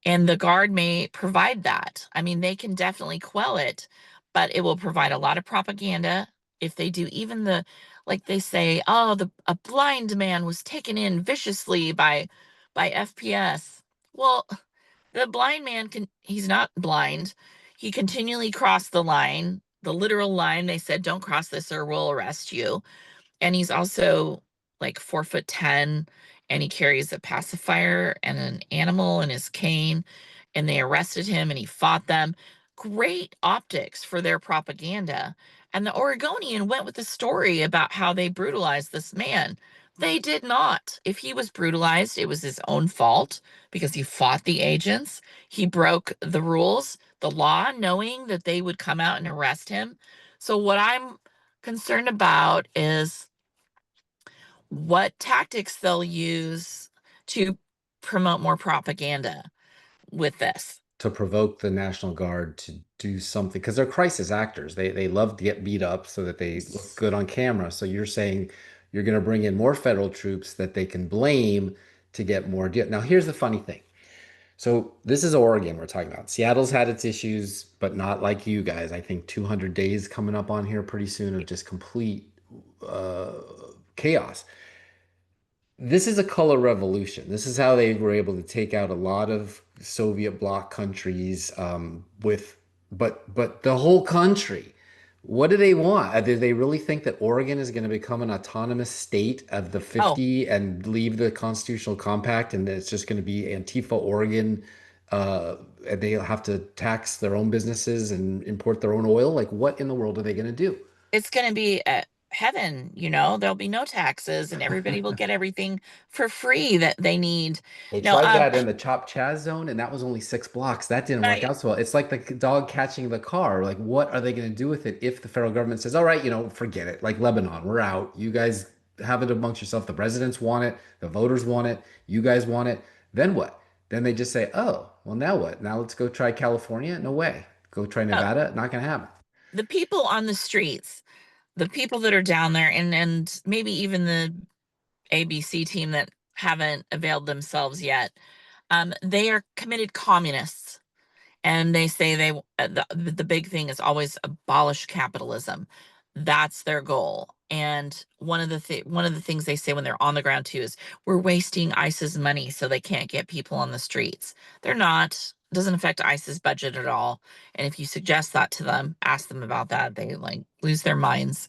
And the guard may provide that. I mean, they can definitely quell it, but it will provide a lot of propaganda if they do. Even like they say, oh, a blind man was taken in viciously by FPS. Well, the blind man he's not blind. He continually crossed the line, the literal line. They said, don't cross this or we'll arrest you. And he's also like 4'10", and he carries a pacifier and an animal in his cane, and they arrested him and he fought them. Great optics for their propaganda. And the Oregonian went with the story about how they brutalized this man. They did not. If he was brutalized, it was his own fault because he fought the agents. He broke the rules, the law, knowing that they would come out and arrest him. So what I'm concerned about is what tactics they'll use to promote more propaganda with this. To provoke the National Guard to do something because they're crisis actors. They love to get beat up so that they look good on camera. So you're saying you're going to bring in more federal troops that they can blame to get more deal. Now here's the funny thing. So this is Oregon we're talking about. Seattle's had its issues, but not like you guys. I think 200 days coming up on here pretty soon of just complete uh, chaos. This is a color revolution. This is how they were able to take out a lot of Soviet bloc countries but the whole country. What do they want? Do they really think that Oregon is going to become an autonomous state of the Oh, 50 and leave the constitutional compact and it's just going to be Antifa Oregon and they'll have to tax their own businesses and import their own oil? Like what in the world are they going to do? it's going to be heaven, there'll be no taxes and everybody will get everything for free that they need. They No, tried that in the Chop Chaz zone, and that was only 6 blocks. That didn't work I, out so well. It's like the dog catching the car. Like, what are they going to do with it if the federal government says, all right, forget it. Like Lebanon, we're out. You guys have it amongst yourself. The residents want it, the voters want it, you guys want it. Then what? Then they just say, oh, well, now what? Now let's go try California? No way. Go try Uh, Nevada? Not going to happen. the people on the streets, the people that are down there, and maybe even the ABC team that haven't availed themselves yet, they are committed communists. And they say the big thing is always abolish capitalism. That's their goal. And one of the things they say when they're on the ground too is we're wasting ICE's money so they can't get people on the streets. They're not. It doesn't affect ICE's budget at all. And if you suggest that to them, ask them about that, they like lose their minds.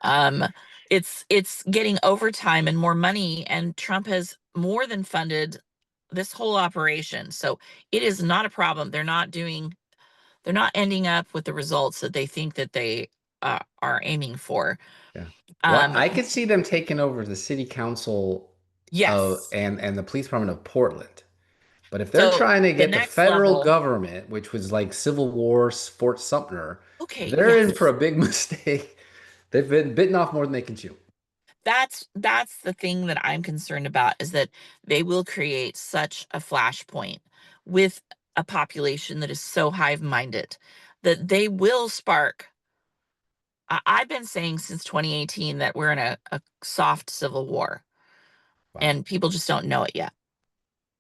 Um, it's getting overtime and more money, and Trump has more than funded this whole operation. So it is not a problem. They're not ending up with the results that they think that they are aiming for. Yeah. Well, Um, I could see them taking over the city council yes. and the police department of Portland. But if they're So trying to the get the next federal level, government, which was like Civil War Fort Sumter, okay, they're in for yes. a big mistake. They've been bitten off more than they can chew. That's the thing that I'm concerned about, is that they will create such a flashpoint with a population that is so hive-minded that they will spark. I've been saying since 2018 that we're in a soft civil war, Wow. and people just don't know it yet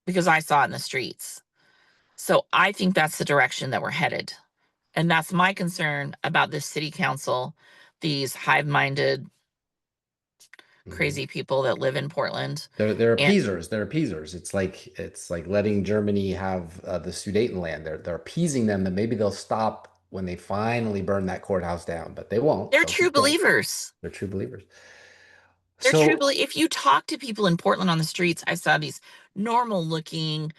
because I saw it in the streets. So I think that's the direction that we're headed. And that's my concern about this city council, these hive-minded, Mhm. crazy people that live in Portland. They're And appeasers. They're appeasers. It's like letting Germany have the Sudetenland. They're appeasing them, and maybe they'll stop when they finally burn that courthouse down. But they won't. they're They'll true keep going. believers. They're true believers. They're true So believers. If you talk to people in Portland on the streets, I saw these normal looking,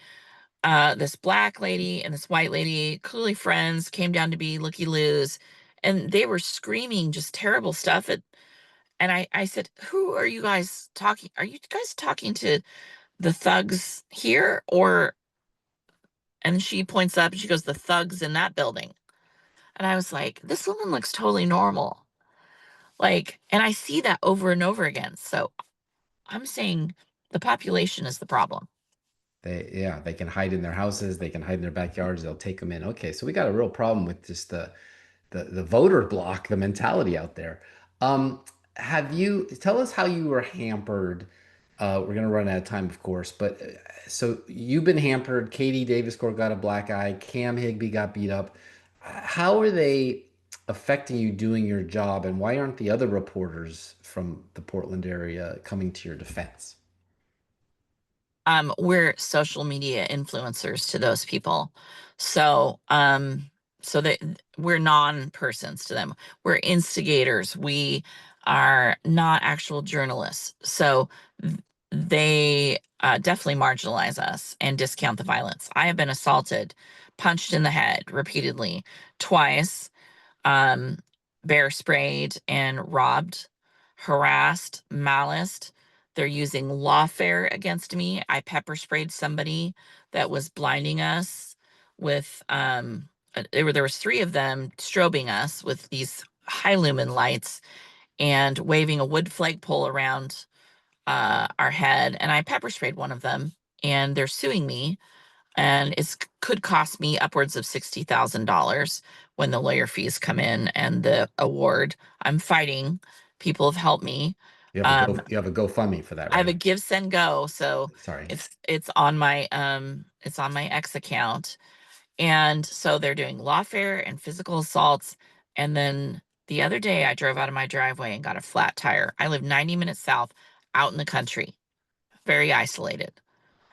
this black lady and this white lady, clearly friends, came down to be looky-loos, and they were screaming just terrible stuff at. And I said, who are you guys talking? Are you guys talking to the thugs here? Or, and she points up and she goes, the thugs in that building. And I was like, this woman looks totally normal. Like, and I see that over and over again. So I'm saying the population is the problem. they can hide in their houses. They can hide in their backyards. They'll take them in. Okay, so we got a real problem with just the voter block, the mentality out there. Um, have you tell us how you were hampered? We're gonna run out of time, of course, but so you've been hampered. Katie Daviscore got a black eye. Cam Higby got beat up. How are they affecting you doing your job, and why aren't the other reporters from the Portland area coming to your defense? We're social media influencers to those people. So, so that we're non-persons to them. We're instigators. We are not actual journalists. So they definitely marginalize us and discount the violence. I have been assaulted, punched in the head repeatedly, twice, um, bear sprayed and robbed, harassed, maliced. They're using lawfare against me. I pepper sprayed somebody that was blinding us with there was three of them strobing us with these high lumen lights and waving a wood flagpole around our head. And I pepper sprayed one of them, and they're suing me, and it could cost me upwards of $60,000 when the lawyer fees come in and the award. I'm fighting. People have helped me. Um, You have a GoFundMe for that, I have a right? give send go, so Sorry. it's on my X account, and so they're doing lawfare and physical assaults. And then the other day, I drove out of my driveway and got a flat tire. I live 90 minutes south, out in the country, very isolated.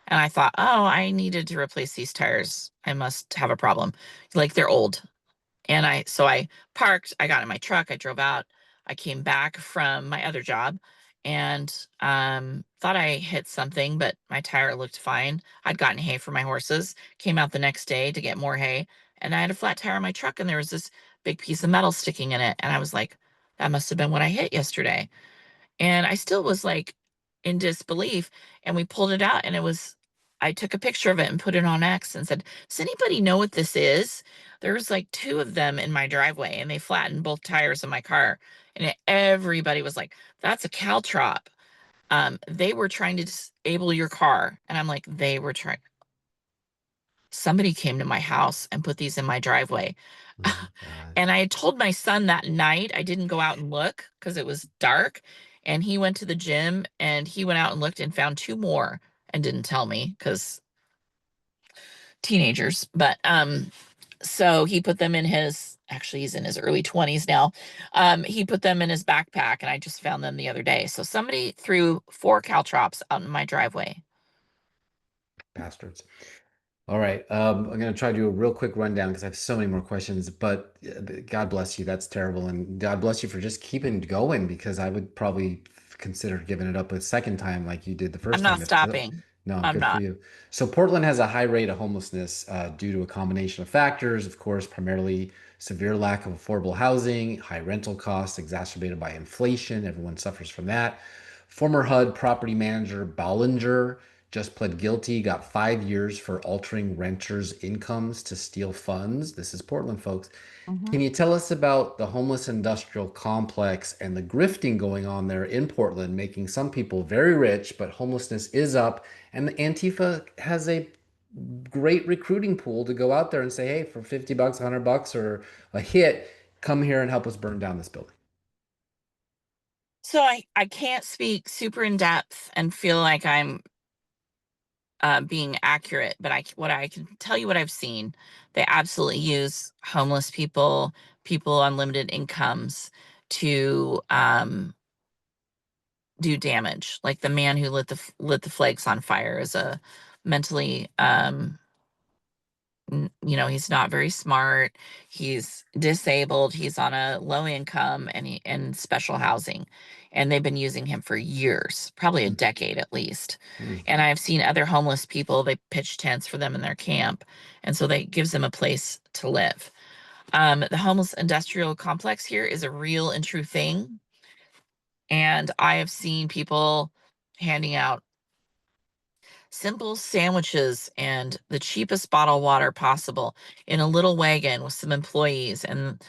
And I thought, oh, I needed to replace these tires. I must have a problem. Like they're old. And so I parked, I got in my truck, I drove out. I came back from my other job and thought I hit something, but my tire looked fine. I'd gotten hay for my horses, came out the next day to get more hay, and I had a flat tire on my truck, and there was this big piece of metal sticking in it. And I was like, that must have been what I hit yesterday. And I still was like in disbelief. And we pulled it out, and it was I took a picture of it and put it on X and said, does anybody know what this is? There's like two of them in my driveway and they flattened both tires of my car. And everybody was like, that's a caltrop. They were trying to disable your car. And I'm like, they were trying. Somebody came to my house and put these in my driveway. Oh my God. And I had told my son that night, I didn't go out and look because it was dark. And he went to the gym and he went out and looked and found two more and didn't tell me because teenagers. But so he put them in his, actually he's in his early 20s now. He put them in his backpack and I just found them the other day. So somebody threw 4 caltrops out in my driveway. Bastards. All right. I'm going to try to do a real quick rundown because I have so many more questions, but God bless you. That's terrible. And God bless you for just keeping going because I would probably consider giving it up a second time like you did the I'm first not time. stopping. No, I'm good for not. you. So Portland has a high rate of homelessness due to a combination of factors, of course, primarily severe lack of affordable housing, high rental costs exacerbated by inflation. Everyone suffers from that. Former HUD property manager Ballinger just pled guilty, got 5 years for altering renters' incomes to steal funds. This is Portland, folks. Mhm. Can you tell us about the homeless industrial complex and the grifting going on there in Portland, making some people very rich, but homelessness is up, and the Antifa has a great recruiting pool to go out there and say, hey, for 50 bucks, 100 bucks, or a hit, come here and help us burn down this building. So I can't speak super in depth and feel like I'm being accurate, but what I can tell you what I've seen, they absolutely use homeless people, people on limited incomes to do damage. Like the man who lit the flakes on fire is a mentally he's not very smart. He's disabled. He's on a low income and special housing. And they've been using him for years, probably a decade at least. Mm. And I've seen other homeless people, they pitch tents for them in their camp. And so they gives them a place to live. The homeless industrial complex here is a real and true thing. And I have seen people handing out simple sandwiches and the cheapest bottled water possible in a little wagon with some employees, and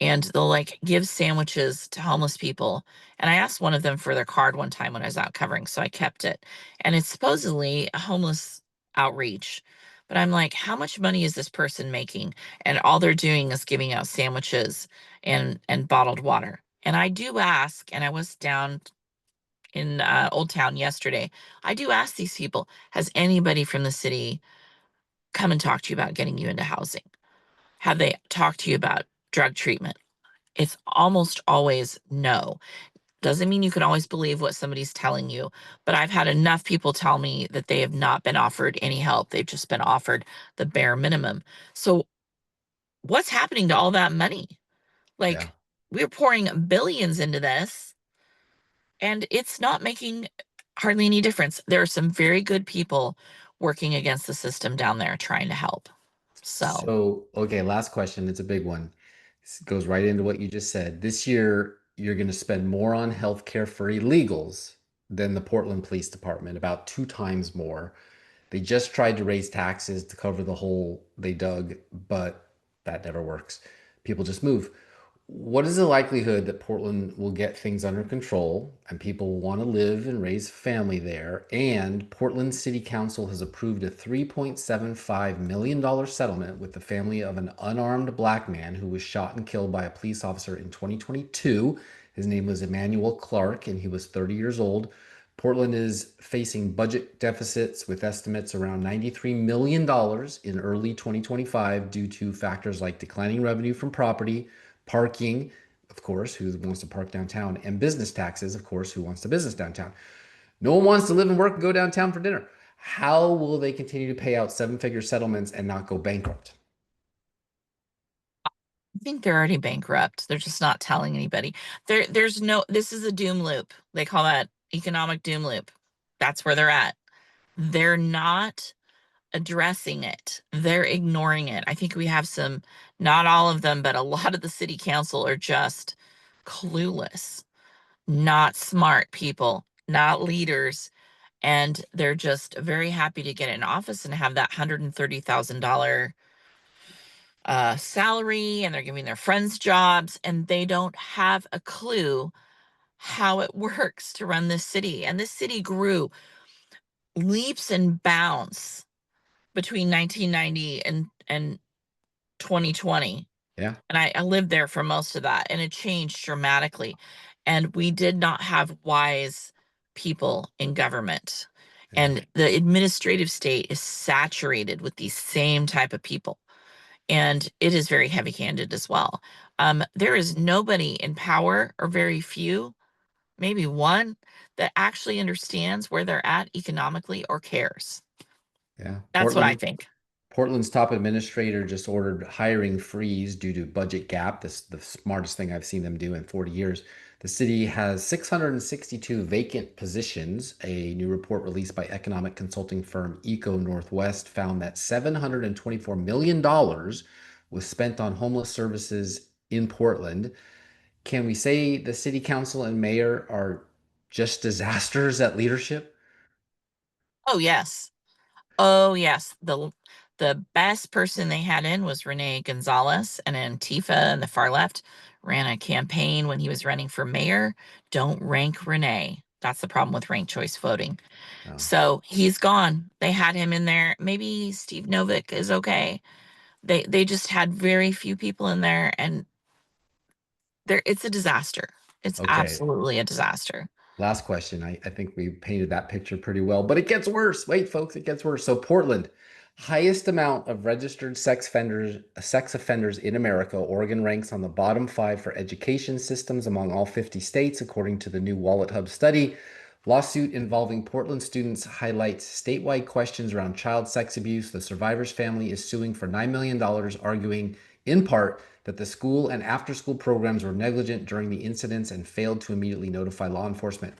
they'll like give sandwiches to homeless people. And I asked one of them for their card one time when I was out covering, so I kept it. And it's supposedly a homeless outreach. But I'm like, how much money is this person making? And all they're doing is giving out sandwiches and bottled water. And I do ask, and I was down in Old Town yesterday. I do ask these people, has anybody from the city come and talk to you about getting you into housing? Have they talked to you about drug treatment? It's almost always no. Doesn't mean you can always believe what somebody's telling you, but I've had enough people tell me that they have not been offered any help. They've just been offered the bare minimum. So what's happening to all that money? Yeah. Like, we're pouring billions into this and it's not making hardly any difference. There are some very good people working against the system down there trying to help. So So, okay, last question. It's a big one. This goes right into what you just said. This year, you're going to spend more on healthcare for illegals than the Portland Police Department, about 2 times more. They just tried to raise taxes to cover the hole they dug, but that never works. People just move. What is the likelihood that Portland will get things under control and people will want to live and raise family there? And Portland City Council has approved a $3.75 million settlement with the family of an unarmed black man who was shot and killed by a police officer in 2022. His name was Emmanuel Clark, and he was 30 years old. Portland is facing budget deficits with estimates around $93 million in early 2025 due to factors like declining revenue from property, parking, of course, who wants to park downtown, and business taxes, of course, who wants to business downtown. No one wants to live and work and go downtown for dinner. How will they continue to pay out 7-figure settlements and not go bankrupt? I think they're already bankrupt. They're just not telling anybody. There's no, this is a doom loop. They call that economic doom loop. That's where they're at. They're not addressing it. They're ignoring it. I think we have some, not all of them, but a lot of the city council are just clueless, not smart people, not leaders. and they're just very happy to get in office and have that $130,000 salary, and they're giving their friends jobs, and they don't have a clue how it works to run this city. And this city grew leaps and bounds between 1990 and 2020. Yeah. And I lived there for most of that, and it changed dramatically. And we did not have wise people in government. Yeah. And the administrative state is saturated with these same type of people. And it is very heavy-handed as well. There is nobody in power, or very few, maybe one, that actually understands where they're at economically or cares. Yeah. That's what I think. Portland's top administrator just ordered hiring freeze due to budget gap. This is the smartest thing I've seen them do in 40 years. The city has 662 vacant positions. A new report released by economic consulting firm Eco Northwest found that $724 million was spent on homeless services in Portland. Can we say the city council and mayor are just disasters at leadership? Oh, yes. Oh, yes. The best person they had in was Rene Gonzalez, and Antifa and the far left ran a campaign when he was running for mayor. Don't rank Rene. That's the problem with ranked choice voting. Oh. So he's gone. They had him in there. Maybe Steve Novick is okay. They just had very few people in there, and it's a disaster. It's Okay. absolutely a disaster. Last question. I think we painted that picture pretty well, but it gets worse. Wait, folks, it gets worse. So Portland, highest amount of registered sex offenders in America. Oregon ranks on the bottom 5 for education systems among all 50 states, according to the new Wallet Hub study. Lawsuit involving Portland students highlights statewide questions around child sex abuse. The survivor's family is suing for $9 million, arguing in part that the school and after-school programs were negligent during the incidents and failed to immediately notify law enforcement.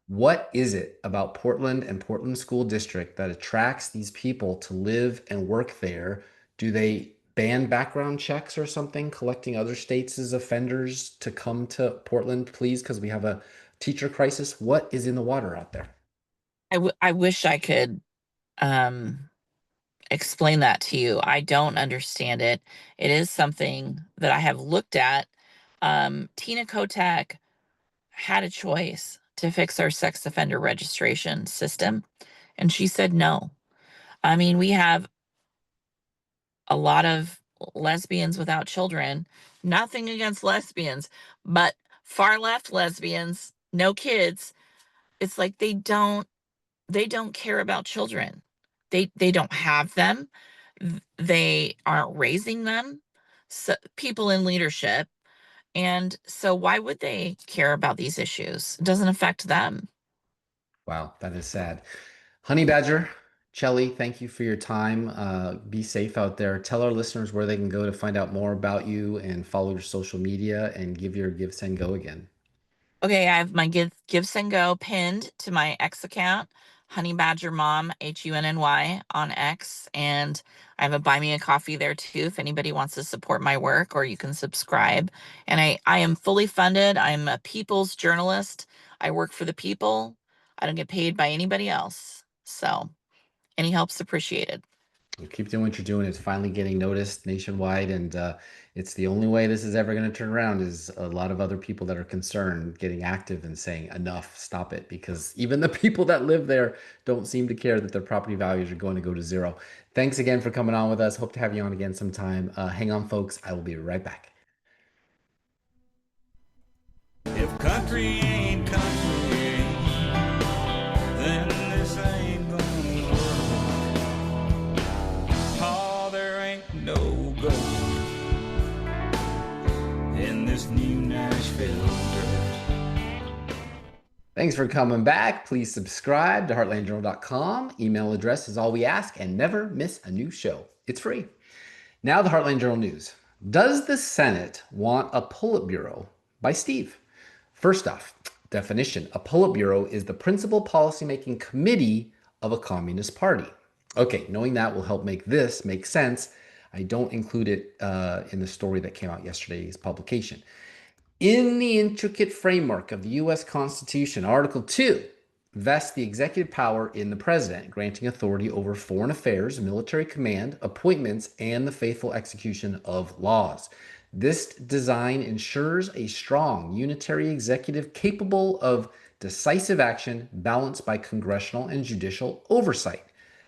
What is it about Portland and Portland School District that attracts these people to live and work there? Do they ban background checks or something, collecting other states as offenders to come to Portland, please, because we have a teacher crisis? What is in the water out there? I wish I could explain that to you. I don't understand it. It is something that I have looked at. Tina Kotek had a choice to fix our sex offender registration system, and she said no. I mean, we have a lot of lesbians without children. Nothing against lesbians, but far left lesbians, no kids. It's like they don't care about children. They don't have them. They aren't raising them. So people in leadership. And so why would they care about these issues? It doesn't affect them. Wow, that is sad. Honey Badger, Chelly, thank you for your time. Be safe out there. Tell our listeners where they can go to find out more about you and follow your social media and give your Give, Send, Go again. Okay, I have my Give Send Go pinned to my X account, Honeybadgermom, HUNNY on X, and I have a Buy Me a Coffee there too if anybody wants to support my work, or you can subscribe. And I am fully funded. I'm a people's journalist. I work for the people. I don't get paid by anybody else. So any help's appreciated. Well, keep doing what you're doing. It's finally getting noticed nationwide, and it's the only way this is ever going to turn around is a lot of other people that are concerned getting active and saying enough, stop it, because even the people that live there don't seem to care that their property values are going to go to zero. Thanks again for coming on with us. Hope to have you on again sometime. Hang on, folks. I will be right back. If country ain't country, then this ain't gonna work. Oh, there ain't no gold in this new Nashville dirt. Thanks for coming back. Please subscribe to heartlandjournal.com. Email address is all we ask, and never miss a new show. It's free. Now the Heartland Journal News. Does the Senate want a Politburo? By Steve. First off, definition. A Politburo is the principal policymaking committee of a communist party. Okay, knowing that will help make this make sense. I don't include it in the story that came out yesterday's publication. In the intricate framework of the U.S. Constitution, Article 2, vests the executive power in the president, granting authority over foreign affairs, military command, appointments, and the faithful execution of laws. This design ensures a strong unitary executive capable of decisive action balanced by congressional and judicial oversight.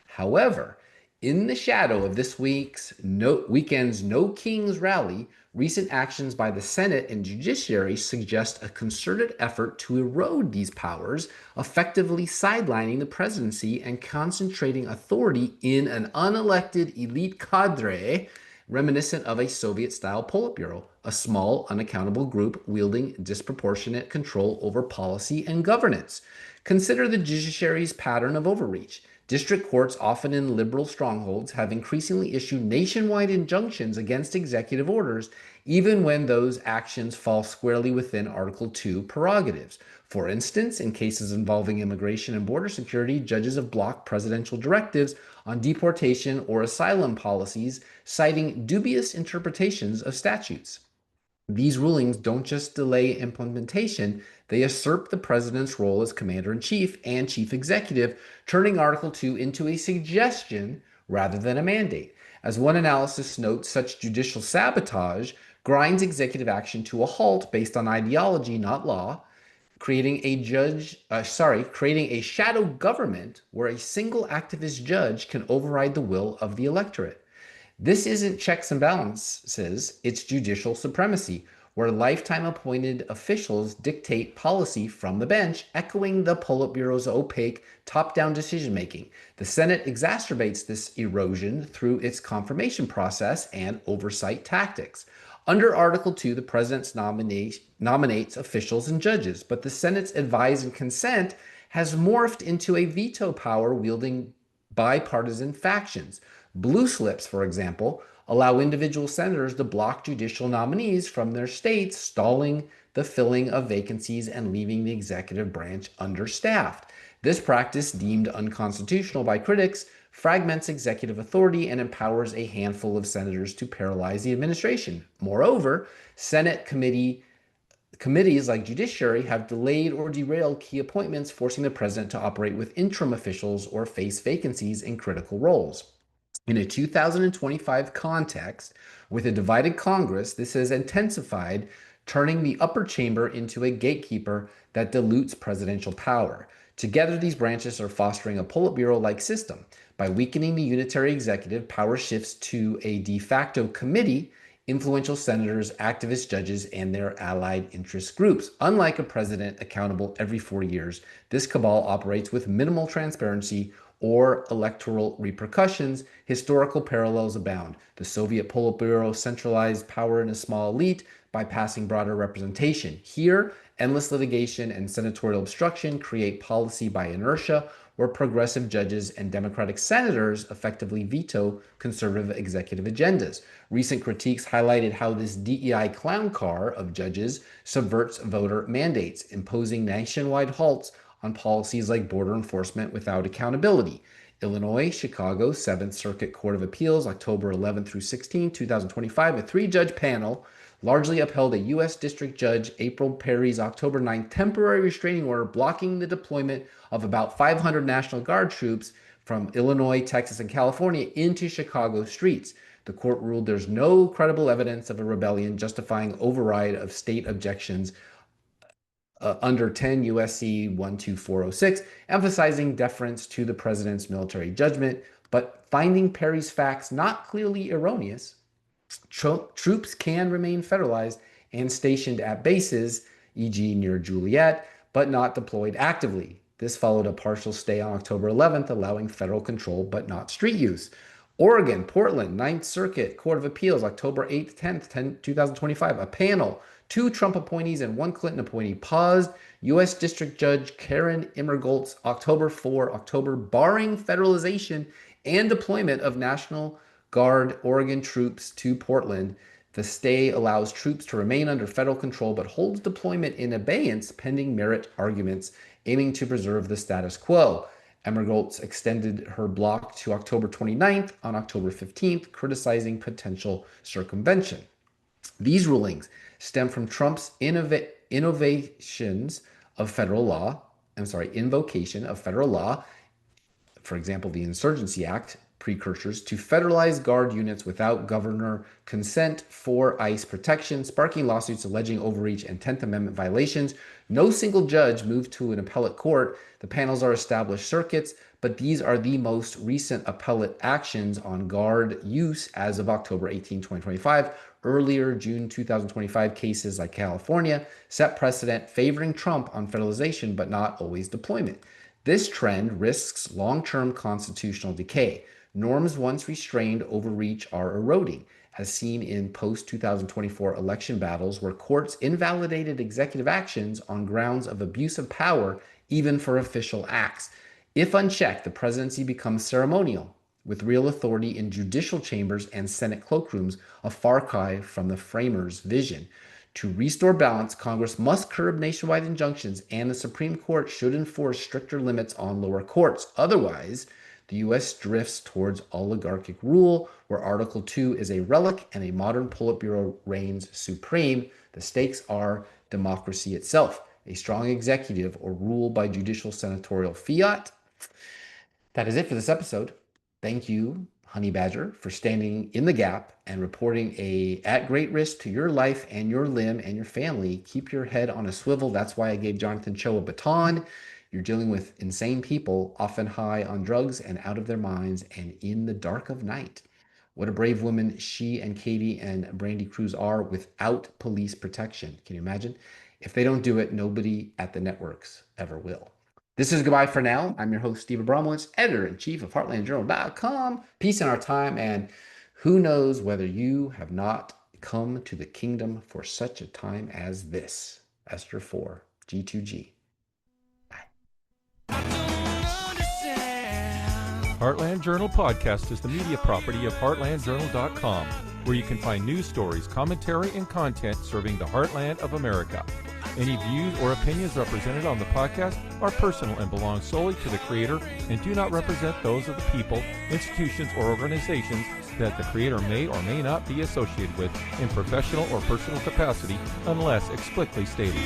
However, in the shadow of this weekend's No Kings rally, recent actions by the Senate and judiciary suggest a concerted effort to erode these powers, effectively sidelining the presidency and concentrating authority in an unelected elite cadre reminiscent of a Soviet-style Politburo, a small, unaccountable group wielding disproportionate control over policy and governance. Consider the judiciary's pattern of overreach. District courts, often in liberal strongholds, have increasingly issued nationwide injunctions against executive orders, even when those actions fall squarely within Article 2 prerogatives. For instance, in cases involving immigration and border security, judges have blocked presidential directives on deportation or asylum policies, citing dubious interpretations of statutes. These rulings don't just delay implementation, they usurp the president's role as commander-in-chief and chief executive, turning Article 2 into a suggestion rather than a mandate. As one analysis notes, such judicial sabotage grinds executive action to a halt based on ideology, not law, creating a shadow government where a single activist judge can override the will of the electorate. This isn't checks and balances, it's judicial supremacy, where lifetime appointed officials dictate policy from the bench, echoing the Politburo's opaque top-down decision-making. The Senate exacerbates this erosion through its confirmation process and oversight tactics. Under Article 2, the president nominates officials and judges, but the Senate's advise and consent has morphed into a veto power wielding bipartisan factions. Blue slips, for example, allow individual senators to block judicial nominees from their states, stalling the filling of vacancies and leaving the executive branch understaffed. This practice, deemed unconstitutional by critics, fragments executive authority and empowers a handful of senators to paralyze the administration. Moreover, Senate committees like Judiciary have delayed or derailed key appointments, forcing the president to operate with interim officials or face vacancies in critical roles. In a 2025 context, with a divided Congress, this has intensified, turning the upper chamber into a gatekeeper that dilutes presidential power. Together, these branches are fostering a Politburo-like system. By weakening the unitary executive, power shifts to a de facto committee, influential senators, activist judges, and their allied interest groups. Unlike a president accountable every 4 years, this cabal operates with minimal transparency or electoral repercussions. Historical parallels abound. The Soviet Politburo centralized power in a small elite, bypassing broader representation. Here, endless litigation and senatorial obstruction create policy by inertia, where progressive judges and Democratic senators effectively veto conservative executive agendas. Recent critiques highlighted how this DEI clown car of judges subverts voter mandates, imposing nationwide halts on policies like border enforcement without accountability. Illinois, Chicago, 7th Circuit Court of Appeals, October 11 through 16, 2025, a 3-judge panel largely upheld a U.S. District Judge April Perry's October 9 temporary restraining order blocking the deployment of about 500 National Guard troops from Illinois, Texas, and California into Chicago streets. The court ruled there's no credible evidence of a rebellion justifying override of state objections under 10 U.S.C. 12406, emphasizing deference to the president's military judgment, but finding Perry's facts not clearly erroneous. Troops can remain federalized and stationed at bases, e.g. near Juliet, but not deployed actively. This followed a partial stay on October 11th, allowing federal control but not street use. Oregon, Portland, 9th Circuit Court of Appeals, October 8th, 10th, 2025, a panel, 2 Trump appointees and 1 Clinton appointee paused U.S. District Judge Karen Immergolt's October barring federalization and deployment of National Guard Oregon troops to Portland. The stay allows troops to remain under federal control but holds deployment in abeyance pending merit arguments, aiming to preserve the status quo. Emmergoltz extended her block to October 29th on October 15th, criticizing potential circumvention. These rulings stem from Trump's innovations of federal law, invocation of federal law, for example, the Insurgency Act precursors, to federalize Guard units without governor consent for ICE protection, sparking lawsuits alleging overreach and 10th Amendment violations. No single judge moved to an appellate court. The panels are established circuits, but these are the most recent appellate actions on Guard use as of October 18, 2025. Earlier June 2025 cases like California set precedent favoring Trump on federalization, but not always deployment. This trend risks long-term constitutional decay. Norms once restrained overreach are eroding, as seen in post-2024 election battles where courts invalidated executive actions on grounds of abuse of power, even for official acts. If unchecked, the presidency becomes ceremonial, with real authority in judicial chambers and Senate cloakrooms, a far cry from the framers' vision. To restore balance, Congress must curb nationwide injunctions, and the Supreme Court should enforce stricter limits on lower courts. Otherwise, the U.S. drifts towards oligarchic rule, where Article 2 is a relic and a modern Politburo reigns supreme. The stakes are democracy itself, a strong executive, or rule by judicial senatorial fiat. That is it for this episode. Thank you, Honey Badger, for standing in the gap and reporting at great risk to your life and your limb and your family. Keep your head on a swivel. That's why I gave Jonathan Cho a baton. You're dealing with insane people, often high on drugs and out of their minds and in the dark of night. What a brave woman she and Katie and Brandy Cruz are without police protection. Can you imagine? If they don't do it, nobody at the networks ever will. This is goodbye for now. I'm your host, Steve Abramowitz, editor-in-chief of HeartlandJournal.com. Peace in our time, and who knows whether you have not come to the kingdom for such a time as this. Esther 4, G2G. Heartland Journal Podcast is the media property of HeartlandJournal.com, where you can find news stories, commentary, and content serving the heartland of America. Any views or opinions represented on the podcast are personal and belong solely to the creator and do not represent those of the people, institutions, or organizations that the creator may or may not be associated with in professional or personal capacity unless explicitly stated.